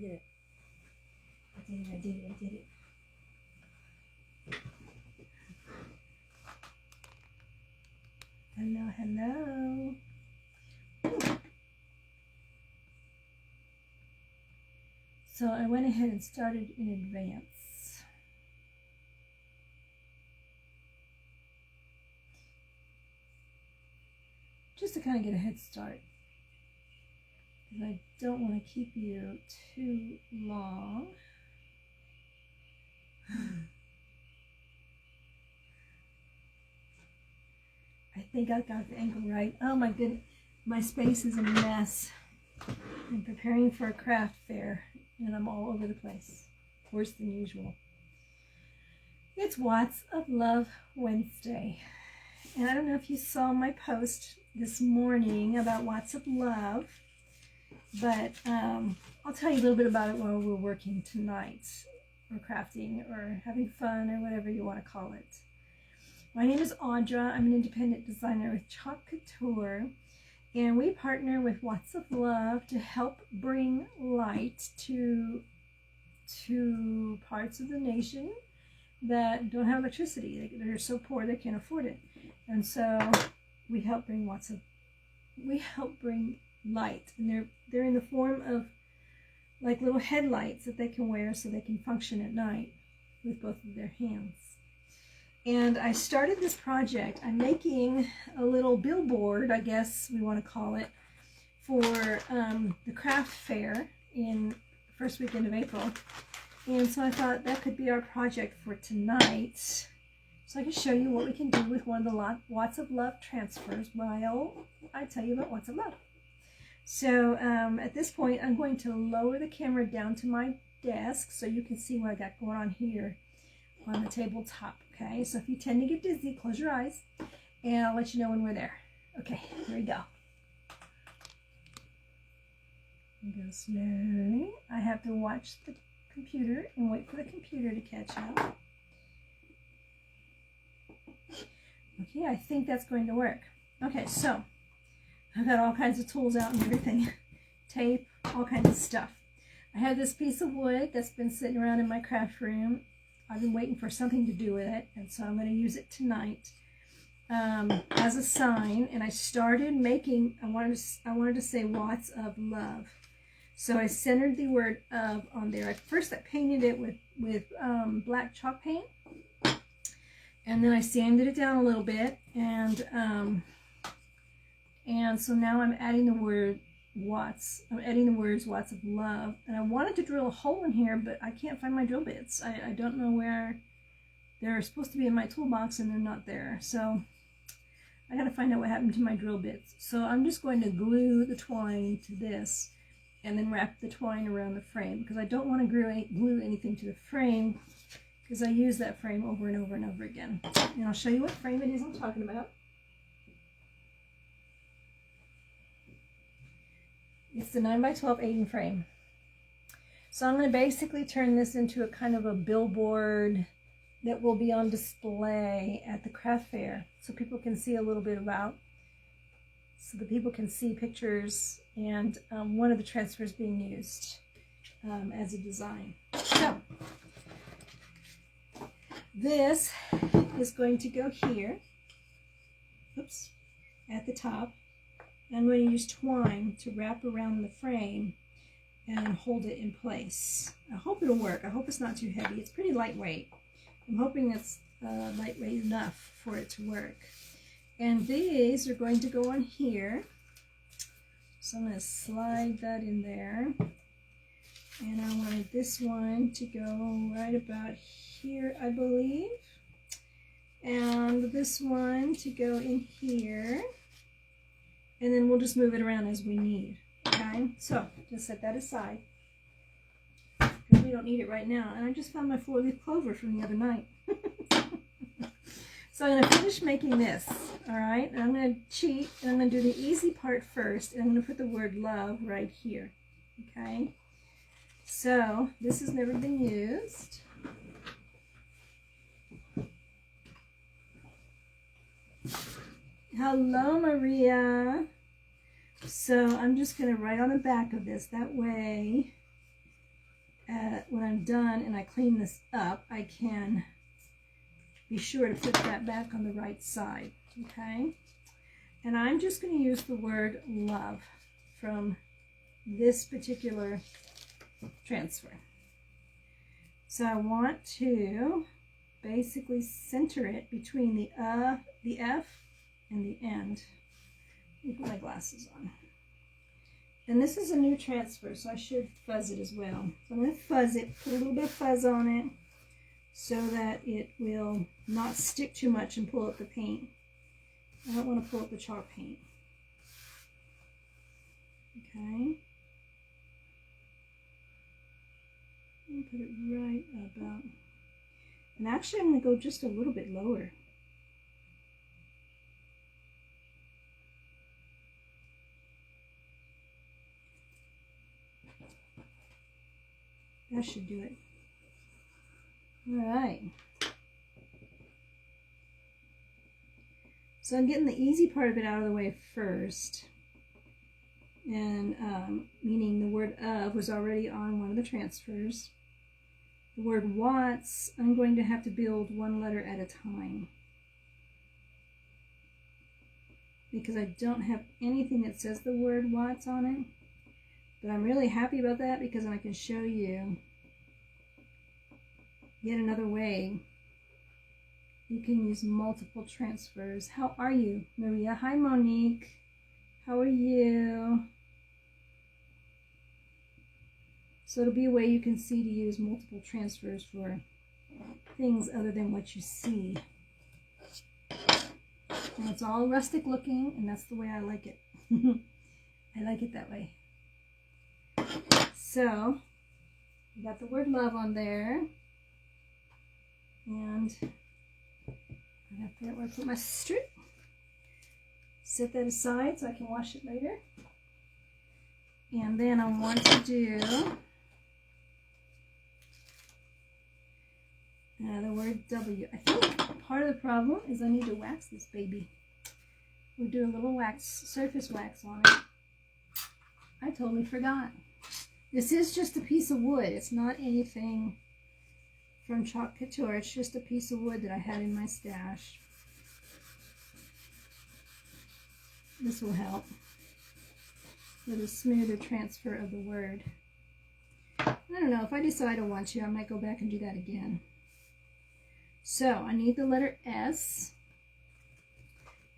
did it. I did it. Hello, hello. So I went ahead and started in advance. Just to kind of get a head start. Because I don't want to keep you too long. I think I got the angle right. Oh my goodness, my space is a mess. I'm preparing for a craft fair and I'm all over the place. Worse than usual. It's Watts of Love Wednesday. And I don't know if you saw my post this morning about Watts of Love, but I'll tell you a little bit about it while we're working tonight, or crafting, or having fun, or whatever you want to call it. My name is Audra. I'm an independent designer with Chalk Couture, and we partner with Watts of Love to help bring light to parts of the nation that don't have electricity. They're so poor they can't afford it. And so we help bring light, and they're in the form of like little headlights that they can wear so they can function at night with both of their hands. And I started this project. I'm making a little billboard, I guess we want to call it, for the craft fair in the first weekend of April. And so I thought that could be our project for tonight. So I can show you what we can do with one of the Watts of Love transfers while I tell you about Watts of Love. So at this point, I'm going to lower the camera down to my desk so you can see what I got going on here on the tabletop. Okay, so if you tend to get dizzy, close your eyes, and I'll let you know when we're there. Okay, here we go. Go slowly. I have to watch the computer and wait for the computer to catch up. Okay, I think that's going to work. Okay, so I've got all kinds of tools out and everything. Tape, all kinds of stuff. I have this piece of wood that's been sitting around in my craft room. I've been waiting for something to do with it, and so I'm going to use it tonight as a sign. And I started making, I wanted to say Watts of Love. So I centered the word of on there. First I painted it with black chalk paint, and then I sanded it down a little bit, and so now I'm adding the word Watts. I'm adding the words Watts of Love, and I wanted to drill a hole in here, but I can't find my drill bits. I don't know where they're supposed to be in my toolbox, and they're not there. So I got to find out what happened to my drill bits. So I'm just going to glue the twine to this, and then wrap the twine around the frame, because I don't want to glue anything to the frame, because I use that frame over and over and over again. And I'll show you what frame it is I'm talking about. It's the 9x12 Aiden frame. So I'm going to basically turn this into a kind of a billboard that will be on display at the craft fair, so people can see a little bit about, so that people can see pictures and one of the transfers being used as a design. So this is going to go here, oops, at the top. I'm going to use twine to wrap around the frame and hold it in place. I hope it'll work. I hope it's not too heavy. It's pretty lightweight. I'm hoping it's lightweight enough for it to work. And these are going to go on here. So I'm going to slide that in there. And I wanted this one to go right about here, I believe. And this one to go in here. And then we'll just move it around as we need. Okay, so just set that aside, because we don't need it right now. And I just found my 4-leaf clover from the other night. So I'm going to finish making this, all right? And I'm going to cheat, and I'm going to do the easy part first, and I'm going to put the word love right here, okay? So this has never been used. Hello, Maria. So I'm just going to write on the back of this. That way when I'm done and I clean this up, I can be sure to put that back on the right side, okay? And I'm just going to use the word love from this particular transfer. So I want to basically center it between the F and the end. Let me put my glasses on. And this is a new transfer, so I should fuzz it as well. So I'm going to fuzz it, put a little bit of fuzz on it so that it will not stick too much and pull up the paint. I don't want to pull up the chalk paint. Okay. I'll put it right about. And actually I'm going to go just a little bit lower. That should do it. All right. So I'm getting the easy part of it out of the way first. And meaning the word of was already on one of the transfers. The word watts, I'm going to have to build one letter at a time. Because I don't have anything that says the word watts on it. But I'm really happy about that because I can show you yet another way you can use multiple transfers. How are you, Maria? Hi, Monique. How are you? So it'll be a way you can see to use multiple transfers for things other than what you see. And it's all rustic looking, and that's the way I like it. I like it that way. So, we got the word love on there. And I have to figure out where to put my strip. Set that aside so I can wash it later. And then I want to do the word W. I think part of the problem is I need to wax this baby. We'll do a little wax, surface wax on it. I totally forgot. This is just a piece of wood. It's not anything from Chalk Couture. It's just a piece of wood that I had in my stash. This will help with a smoother transfer of the word. I don't know. If I decide I want to, I might go back and do that again. So I need the letter S,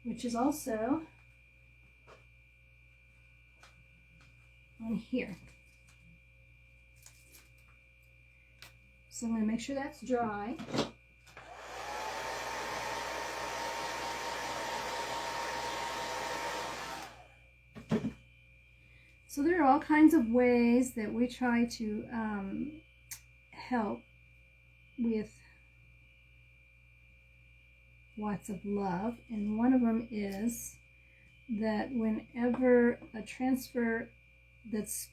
which is also on here. So I'm going to make sure that's dry. So there are all kinds of ways that we try to help with Watts of Love, and one of them is that whenever a transfer that's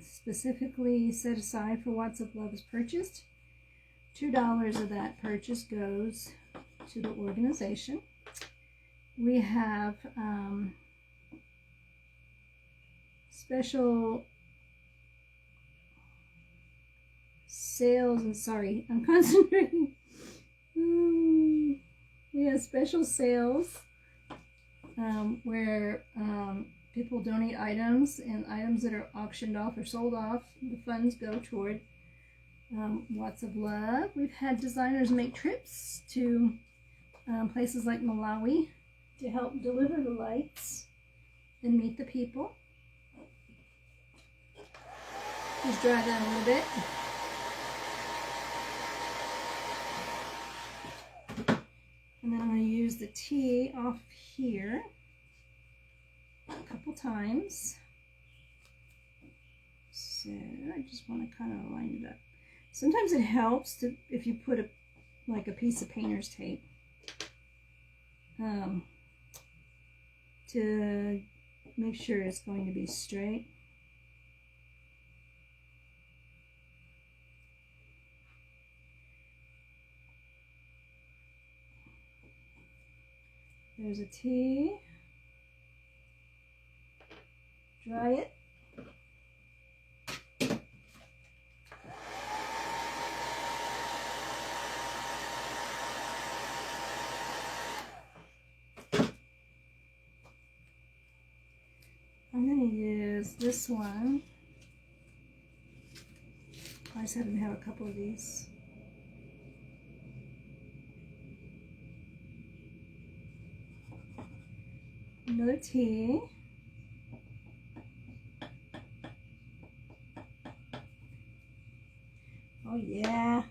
specifically set aside for Watts of Love is purchased, $2 of that purchase goes to the organization. We have special sales, and sorry, I'm concentrating. We have special sales where people donate items, and items that are auctioned off or sold off, the funds go toward Watts of Love. We've had designers make trips to places like Malawi to help deliver the lights and meet the people. Just dry that a little bit. And then I'm going to use the T off here a couple times. So I just want to kind of line it up. Sometimes it helps to, if you put like a piece of painter's tape to make sure it's going to be straight. There's a T. Dry it. this one. I just happen to have a couple of these. Another T. Oh yeah.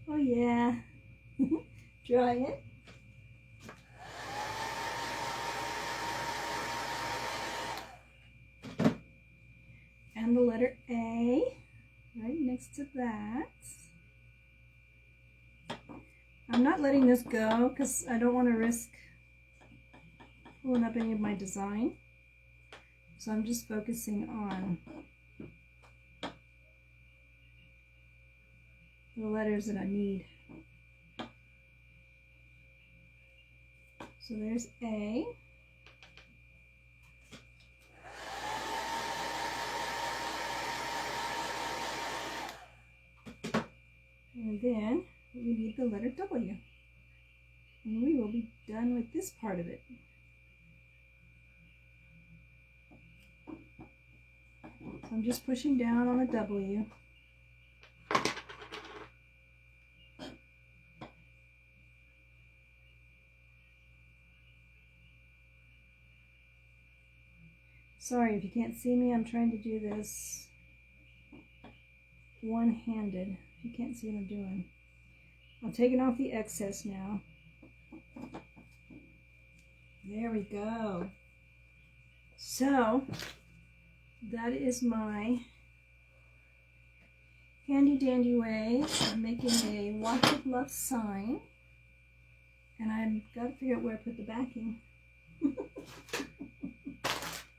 Oh yeah. Dry it. And the letter A right next to that. I'm not letting this go because I don't want to risk pulling up any of my design. So I'm just focusing on the letters that I need. So there's A. And then we need the letter W. And we will be done with this part of it. So I'm just pushing down on a W. Sorry if you can't see me, I'm trying to do this one-handed. If you can't see what I'm doing. I'm taking off the excess now. There we go. So, that is my handy dandy way of making a Watch of Love sign. And I've got to figure out where I put the backing.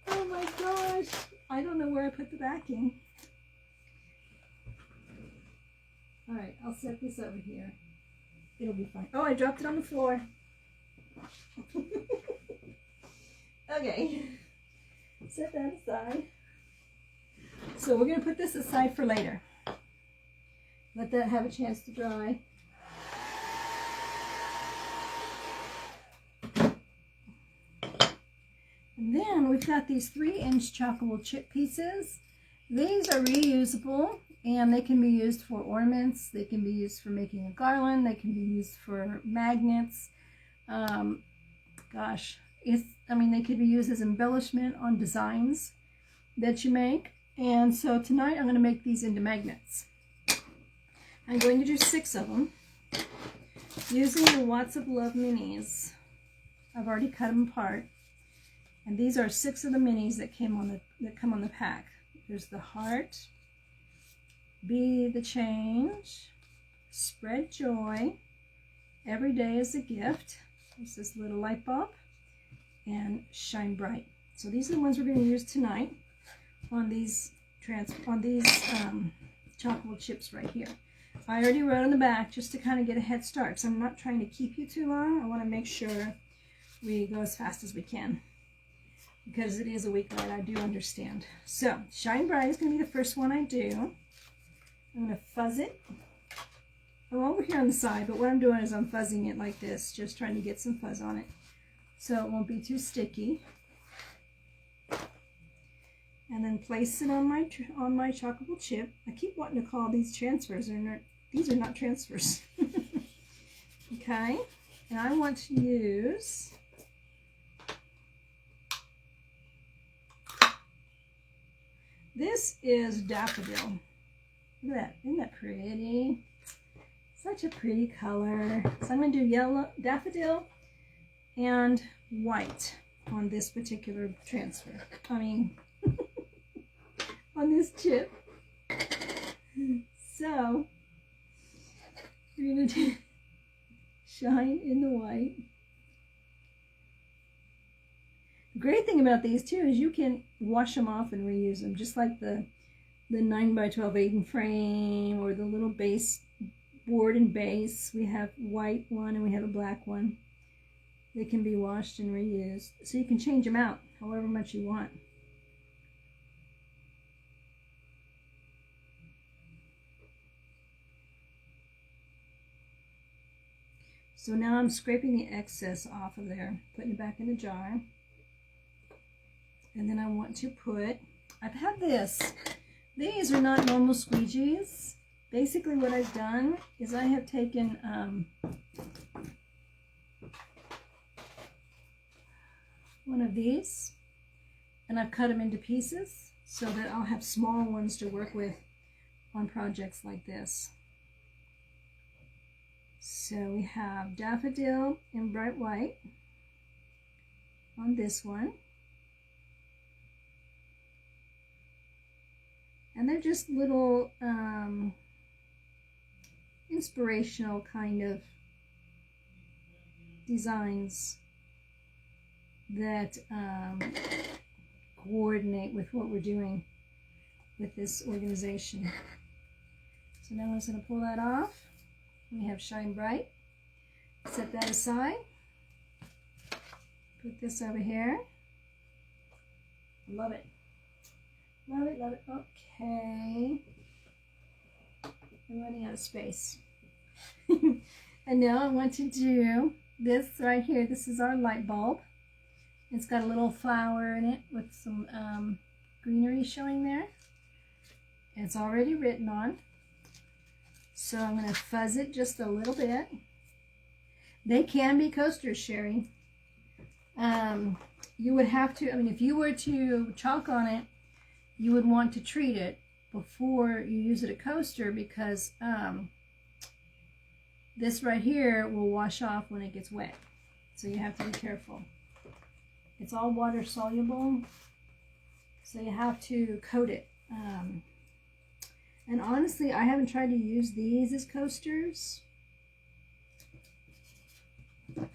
Oh my gosh, I don't know where I put the backing. Alright, I'll set this over here. It'll be fine. Oh, I dropped it on the floor. Okay, set that aside. So we're going to put this aside for later. Let that have a chance to dry. And then we've got these 3-inch chockable chip pieces. These are reusable and they can be used for ornaments. They can be used for making a garland. They can be used for magnets. Gosh, they could be used as embellishment on designs that you make. And so tonight I'm going to make these into magnets. I'm going to do 6 of them using the Watts of Love minis. I've already cut them apart. And these are 6 of the minis that come on the pack. There's the heart, be the change, spread joy, every day is a gift. There's this little light bulb, and shine bright. So these are the ones we're going to use tonight on these chocolate chips right here. I already wrote on the back just to kind of get a head start. So I'm not trying to keep you too long. I want to make sure we go as fast as we can, because it is a week light, I do understand. So, Shine Bright is going to be the first one I do. I'm going to fuzz it. I'm over here on the side, but what I'm doing is I'm fuzzing it like this, just trying to get some fuzz on it, so it won't be too sticky. And then place it on my chockable chip. I keep wanting to call these transfers. These are not transfers. Okay, and I want to use this is Daffodil. Look at that. Isn't that pretty? Such a pretty color. So I'm going to do yellow, daffodil, and white on this particular transfer. On this chip. So, we're going to do shine in the white. The great thing about these too is you can wash them off and reuse them, just like the 9x12 Aiden frame or the little base board and base. We have white one and we have a black one. They can be washed and reused, so you can change them out however much you want. So now I'm scraping the excess off of there, putting it back in the jar. And then I want to put, I've had this. These are not normal squeegees. Basically what I've done is I have taken one of these and I've cut them into pieces so that I'll have small ones to work with on projects like this. So we have daffodil in bright white on this one. And they're just little inspirational kind of designs that coordinate with what we're doing with this organization. So now I'm just going to pull that off. We have Shine Bright. Set that aside. Put this over here. Love it. Love it, love it. Okay. I'm running out of space. And now I want to do this right here. This is our light bulb. It's got a little flower in it with some greenery showing there. It's already written on. So I'm going to fuzz it just a little bit. They can be coasters, Sherry. You would have to, I mean, if you were to chalk on it, you would want to treat it before you use it a coaster, because this right here will wash off when it gets wet. So you have to be careful. It's all water soluble, so you have to coat it. And honestly, I haven't tried to use these as coasters, but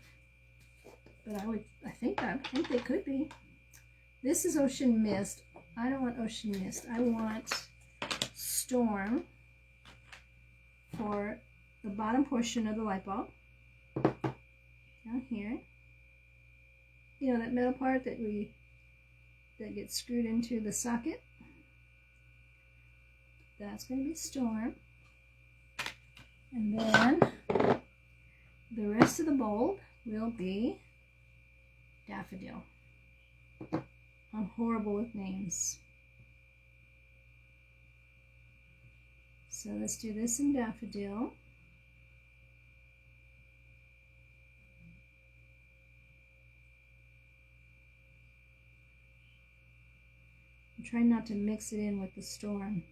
I think they could be. This is Ocean Mist. I don't want Ocean Mist. I want Storm for the bottom portion of the light bulb. Down here. You know, that metal part that gets screwed into the socket. That's going to be Storm. And then the rest of the bulb will be Daffodil. I'm horrible with names. So let's do this in Daffodil. I'm trying not to mix it in with the Storm.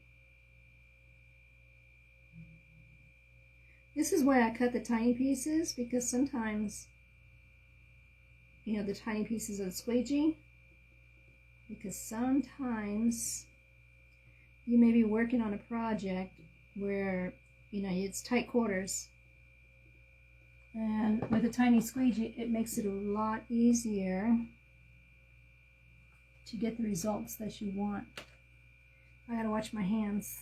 This is why I cut the tiny pieces, because sometimes, you know, the tiny pieces of the squeegee, because sometimes you may be working on a project where, you know, it's tight quarters, and with a tiny squeegee it makes it a lot easier to get the results that you want. I gotta watch my hands.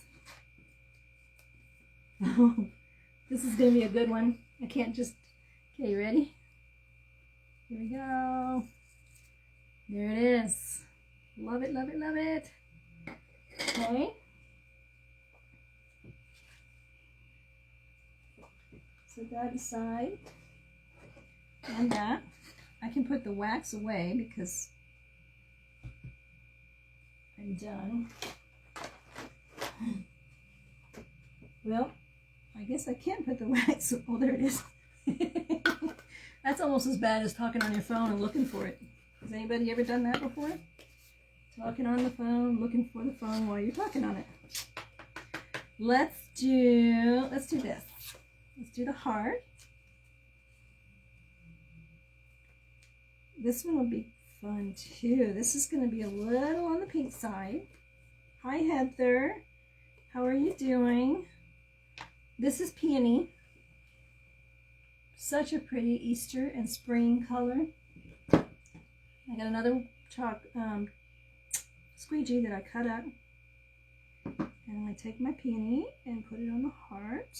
This is gonna be a good one. I can't just, okay, you ready? Here we go. There it is. Love it, love it, love it. Okay. Set that aside. And that. I can put the wax away because I'm done. Well, I guess I can't put the wax. Oh, there it is. That's almost as bad as talking on your phone and looking for it. Has anybody ever done that before? Talking on the phone, looking for the phone while you're talking on it. Let's do this. Let's do the heart. This one will be fun too. This is going to be a little on the pink side. Hi Heather, how are you doing? This is Peony. Such a pretty Easter and spring color. I got another chalk squeegee that I cut up. And I'm going to take my peony and put it on the heart.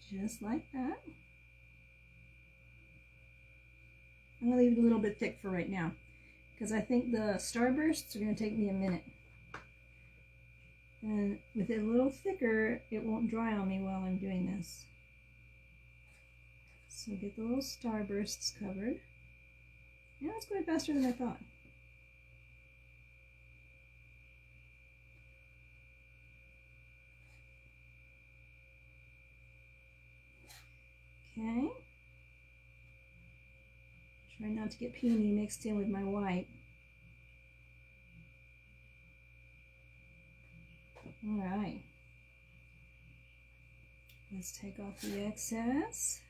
Just like that. I'm going to leave it a little bit thick for right now, because I think the starbursts are going to take me a minute. And with it a little thicker, it won't dry on me while I'm doing this. So get the little starbursts covered. Yeah, it's going faster than I thought. Okay. Try not to get peony mixed in with my white. All right. Let's take off the excess.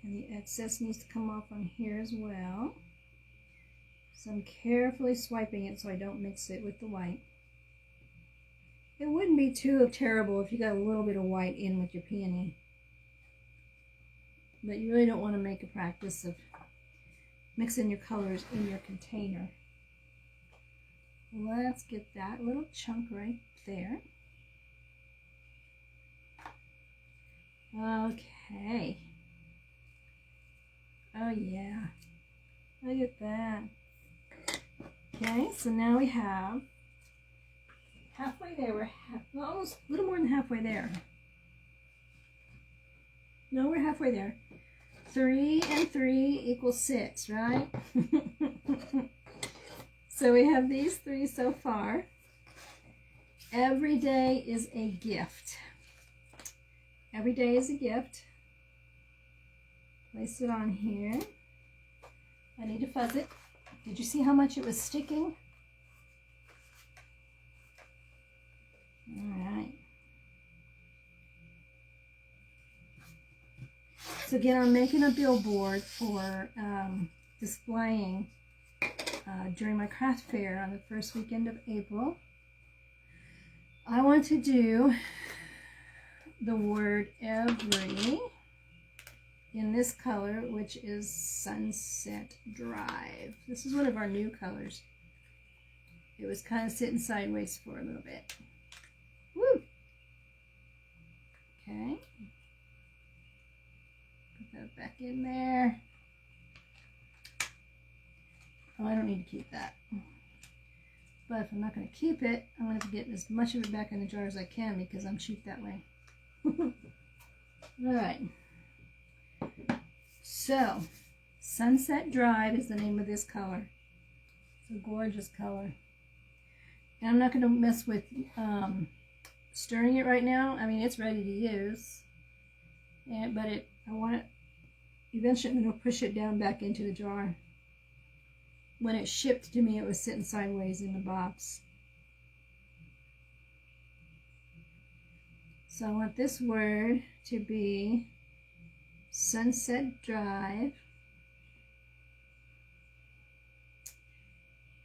And the excess needs to come off on here as well. So I'm carefully swiping it so I don't mix it with the white. It wouldn't be too terrible if you got a little bit of white in with your peony. But you really don't want to make a practice of mixing your colors in your container. Let's get that little chunk right there. Okay. Oh yeah. Look at that. Okay, so now we have halfway there. We're almost a little more than halfway there. No, we're halfway there. 3 and 3 equals 6, right? So we have these 3 so far. Every day is a gift. Every day is a gift. Place it on here. I need to fuzz it. Did you see how much it was sticking? All right. So again, I'm making a billboard for displaying during my craft fair on the first weekend of April. I want to do the word every in this color, which is Sunset Drive. This is one of our new colors. It was kind of sitting sideways for a little bit. Woo! Okay. Put that back in there. Oh, I don't need to keep that. But if I'm not going to keep it, I'm going to get as much of it back in the jar as I can because I'm cheap that way. All right. So, Sunset Drive is the name of this color. It's a gorgeous color. And I'm not going to mess with stirring it right now. I mean, it's ready to use. But I want it, eventually I'm going to push it down back into the jar. When it shipped to me, it was sitting sideways in the box. So I want this word to be Sunset Drive.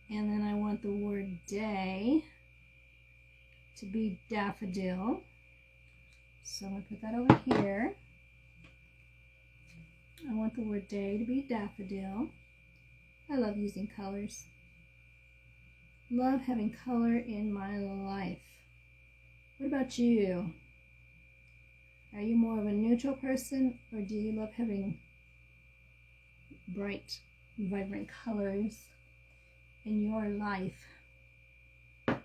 And then I want the word day to be daffodil. So I'm going to put that over here. I want the word day to be daffodil. I love using colors. Love having color in my life. What about you? Are you more of a neutral person, or do you love having bright, vibrant colors in your life? Okay,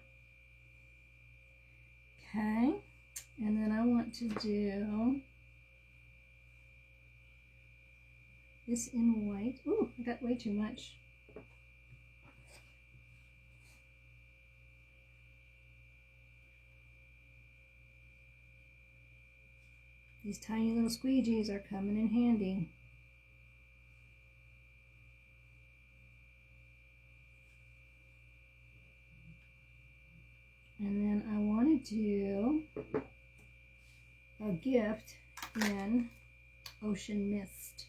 and then I want to do this in white. Ooh, I got way too much. These tiny little squeegees are coming in handy. And then I want to do a gift in Ocean Mist.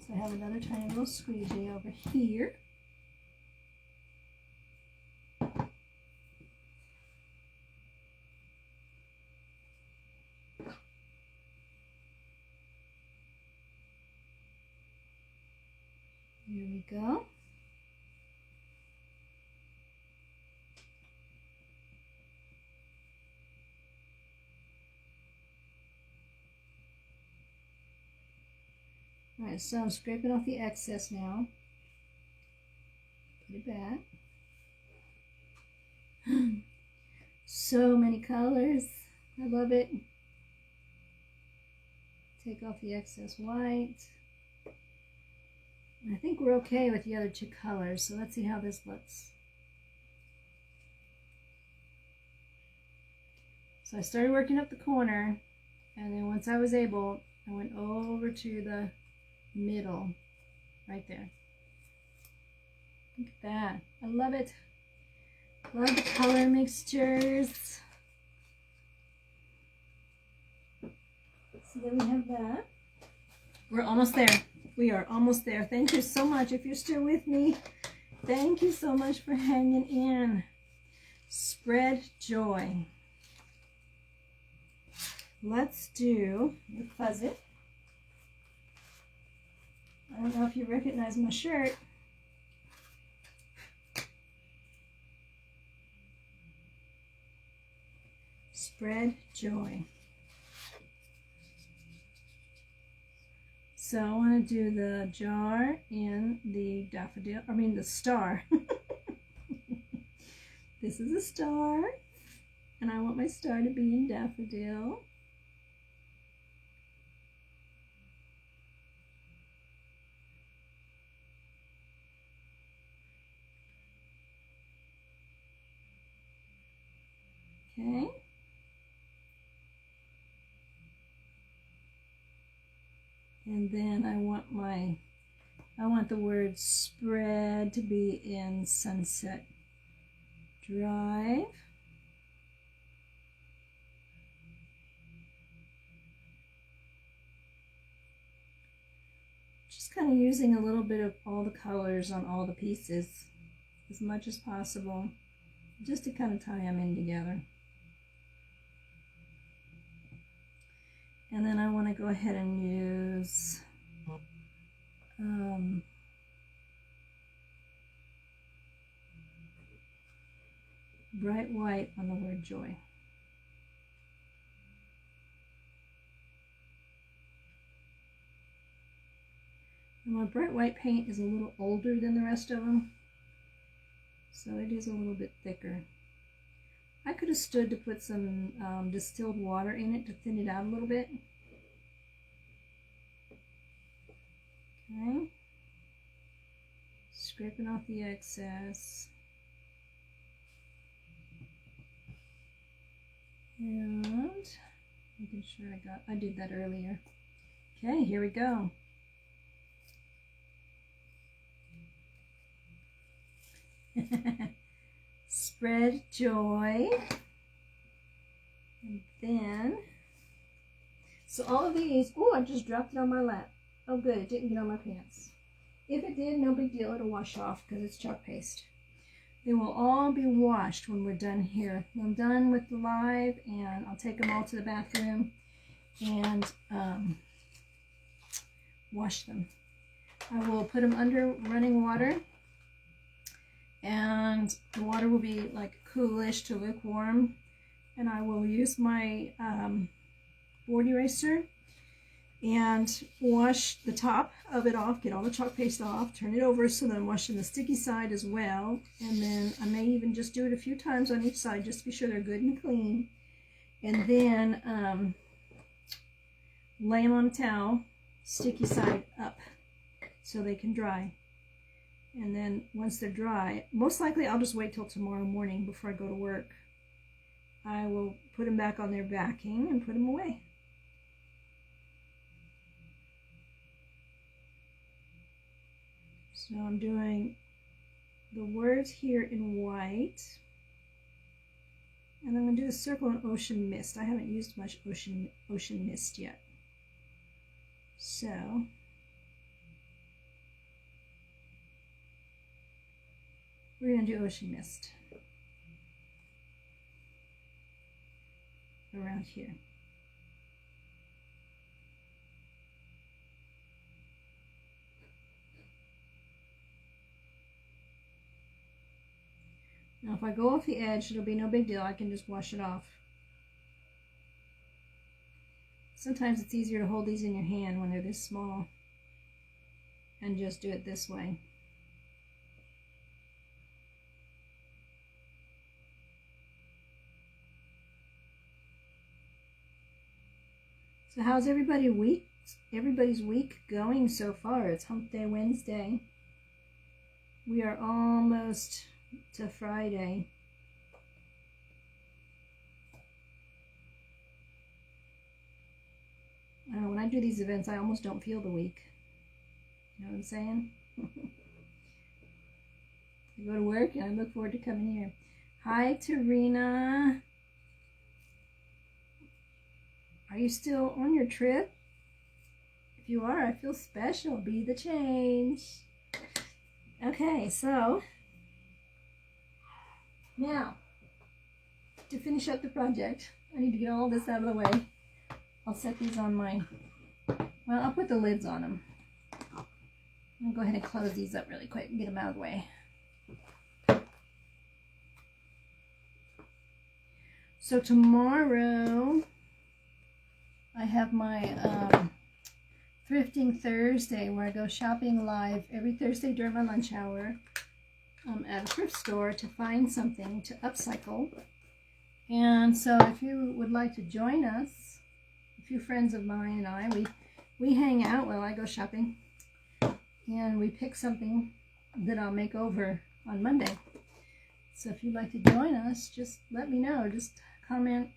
So I have another tiny little squeegee over here. Here we go. Alright, so I'm scraping off the excess now. Put it back. So many colors. I love it. Take off the excess white. I think we're okay with the other two colors, so let's see how this looks. So I started working up the corner, and then once I was able, I went over to the middle, right there. Look at that. I love it. Love the color mixtures. So then we have that. We're almost there. We are almost there. Thank you so much. If you're still with me, thank you so much for hanging in. Spread joy. Let's do the fuzz it. I don't know if you recognize my shirt. Spread joy. So I want to do the jar in the daffodil, the star. This is a star, and I want my star to be in daffodil. Okay. And then I want the word spread to be in Sunset Drive. Just kind of using a little bit of all the colors on all the pieces as much as possible, just to kind of tie them in together. And then I want to go ahead and use bright white on the word joy. And my bright white paint is a little older than the rest of them, so it is a little bit thicker. I could have stood to put some distilled water in it to thin it out a little bit. Okay. Scraping off the excess. And making sure I did that earlier. Okay, here we go. Spread joy. And then, so all of these, oh, I just dropped it on my lap. Oh good, it didn't get on my pants. If it did, no big deal, it'll wash off because it's chalk paste. They will all be washed when we're done here. I'm done with the live, and I'll take them all to the bathroom and wash them. I will put them under running water, and the water will be like coolish to lukewarm, and I will use my board eraser and wash the top of it off, get all the chalk paste off, turn it over so that I'm washing the sticky side as well, and then I may even just do it a few times on each side just to be sure they're good and clean, and then lay them on a towel, sticky side up, so they can dry. And then once they're dry, most likely I'll just wait till tomorrow morning before I go to work. I will put them back on their backing and put them away. So I'm doing the words here in white, and I'm going to do a circle in ocean mist. I haven't used much ocean mist yet. So we're going to do ocean mist around here. Now if I go off the edge, it'll be no big deal. I can just wash it off. Sometimes it's easier to hold these in your hand when they're this small. and just do it this way. So how's everybody's week going so far? It's Hump Day Wednesday. We are almost to Friday. When I do these events, I almost don't feel the week. You know what I'm saying? I go to work and I look forward to coming here. Hi, Tarina. Are you still on your trip? If you are, I feel special. Be the change. Okay, so now to finish up the project, I need to get all this out of the way. I'll set these on my, well, I'll put the lids on them. I'll go ahead and close these up really quick and get them out of the way. So tomorrow I have my Thrifting Thursday, where I go shopping live every Thursday during my lunch hour at a thrift store to find something to upcycle. And so if you would like to join us, a few friends of mine and I, we hang out while I go shopping, and we pick something that I'll make over on Monday. So if you'd like to join us, just let me know. Just comment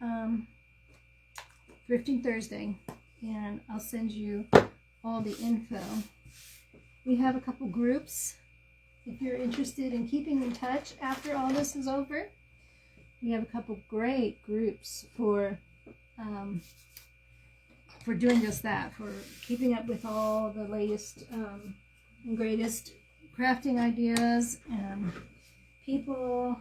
Thrifting Thursday, and I'll send you all the info. We have a couple groups if you're interested in keeping in touch after all this is over. We have a couple great groups for doing just that, for keeping up with all the latest and greatest crafting ideas and people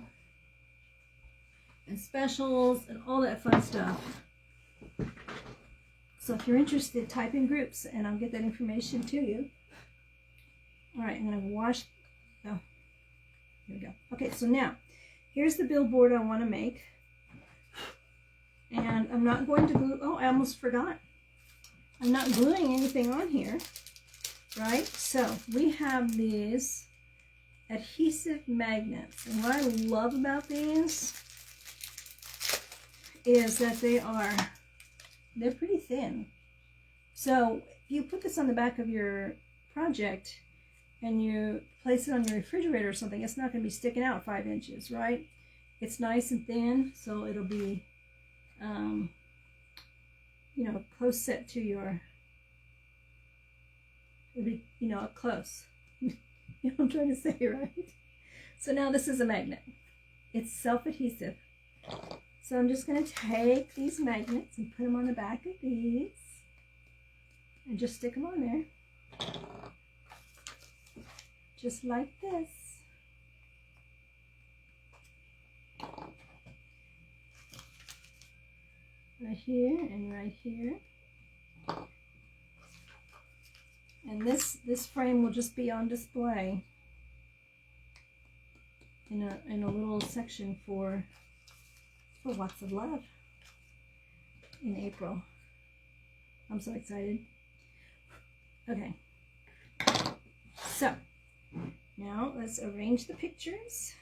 and specials and all that fun stuff. So if you're interested, type in groups and I'll get that information to you. All right, I'm going to wash. Oh, here we go. Okay, so now here's the billboard I want to make. And I'm not going to glue. Oh, I almost forgot. I'm not gluing anything on here, right? So we have these adhesive magnets. And what I love about these is that they're pretty thin. So you put this on the back of your project and you place it on your refrigerator or something, it's not going to be sticking out 5 inches, right? It's nice and thin, so it'll be you know, close set to your, it'll be, you know, up close. You know what I'm trying to say, right? So now this is a magnet. It's self-adhesive. So I'm just going to take these magnets and put them on the back of these and just stick them on there. Just like this. Right here and right here. And this frame will just be on display in a little section for Lots of Love in April. I'm so excited. Okay. So now let's arrange the pictures.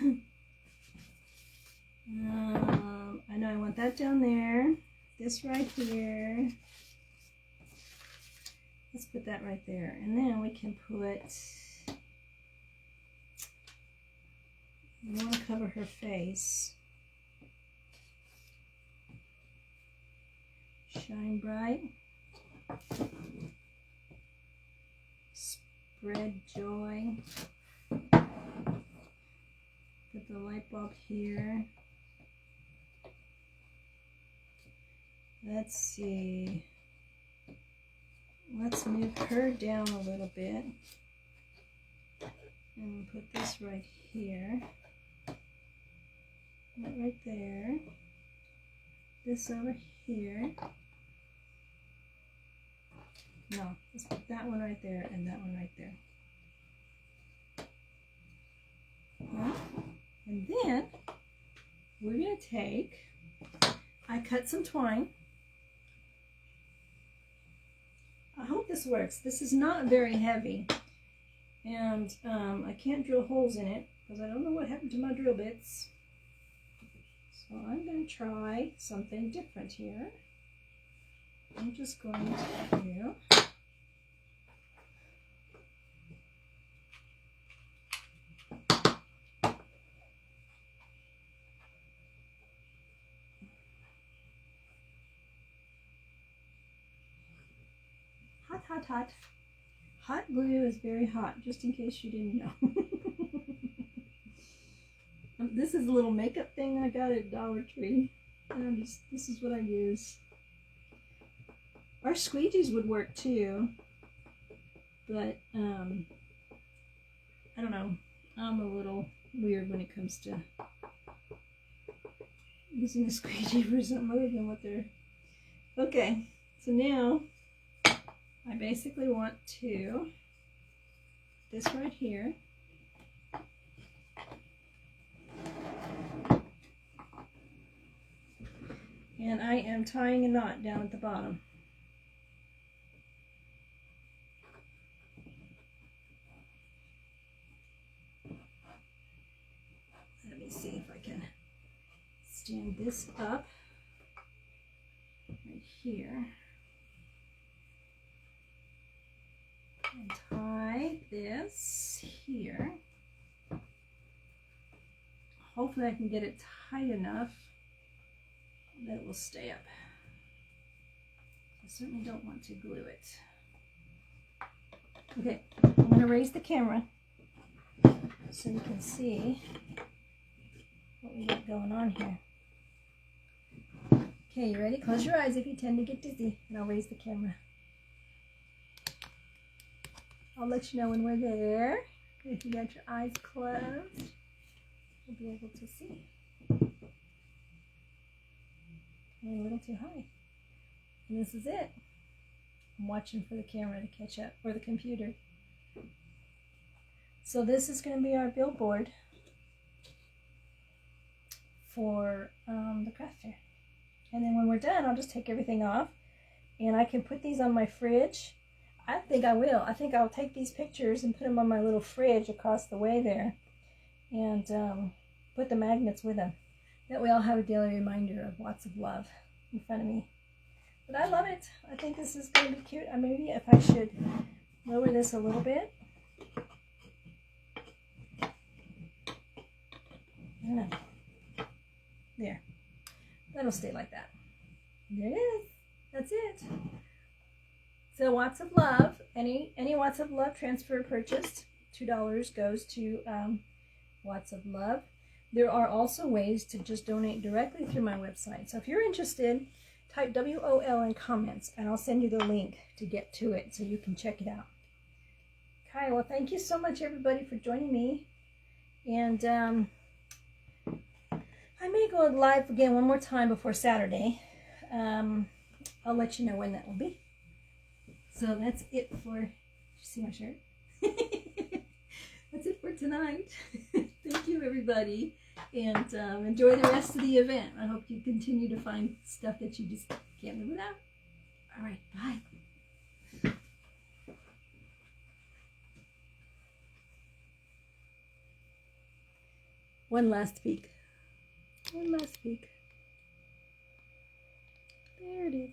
I know I want that down there. This right here. Let's put that right there. And then we can put, I want to cover her face. Shine bright. Spread joy. Put the light bulb here. Let's see. Let's move her down a little bit. And put this right here. That right there. This over here. No, let's put that one right there and that one right there. Yeah. And then we're going to take, I cut some twine. I hope this works. This is not very heavy, and I can't drill holes in it because I don't know what happened to my drill bits. So I'm going to try something different here. I'm just going to do hot. Hot glue is very hot, just in case you didn't know. This is a little makeup thing I got at Dollar Tree. And this is what I use. Our squeegees would work too, but I don't know. I'm a little weird when it comes to using a squeegee for something other than what they're... Okay, so now I basically want to, this right here, and I am tying a knot down at the bottom. Let me see if I can stand this up right here. And tie this here. Hopefully I can get it tight enough that it will stay up. I certainly don't want to glue it. Okay, I'm going to raise the camera so you can see what we got going on here. Okay, you ready? Close your eyes if you tend to get dizzy, and I'll raise the camera. I'll let you know when we're there. If you got your eyes closed, you'll be able to see. You're a little too high. And this is it. I'm watching for the camera to catch up, or the computer. So this is going to be our billboard for the craft fair. And then when we're done, I'll just take everything off, and I can put these on my fridge. I think I will. I think I'll take these pictures and put them on my little fridge across the way there, and put the magnets with them. That way I'll have a daily reminder of lots of love in front of me. But I love it. I think this is going to be cute. Maybe if I should lower this a little bit. I don't know. There. That'll stay like that. There it is. That's it. So Watts of Love, any Watts of Love transfer purchased, $2 goes to Watts of Love. There are also ways to just donate directly through my website. So if you're interested, type WOL in comments, and I'll send you the link to get to it so you can check it out. Okay, well, thank you so much, everybody, for joining me. And I may go live again one more time before Saturday. I'll let you know when that will be. So that's it for, did you see my shirt? That's it for tonight. Thank you, everybody. And enjoy the rest of the event. I hope you continue to find stuff that you just can't live without. All right, bye. One last peek. One last peek. There it is.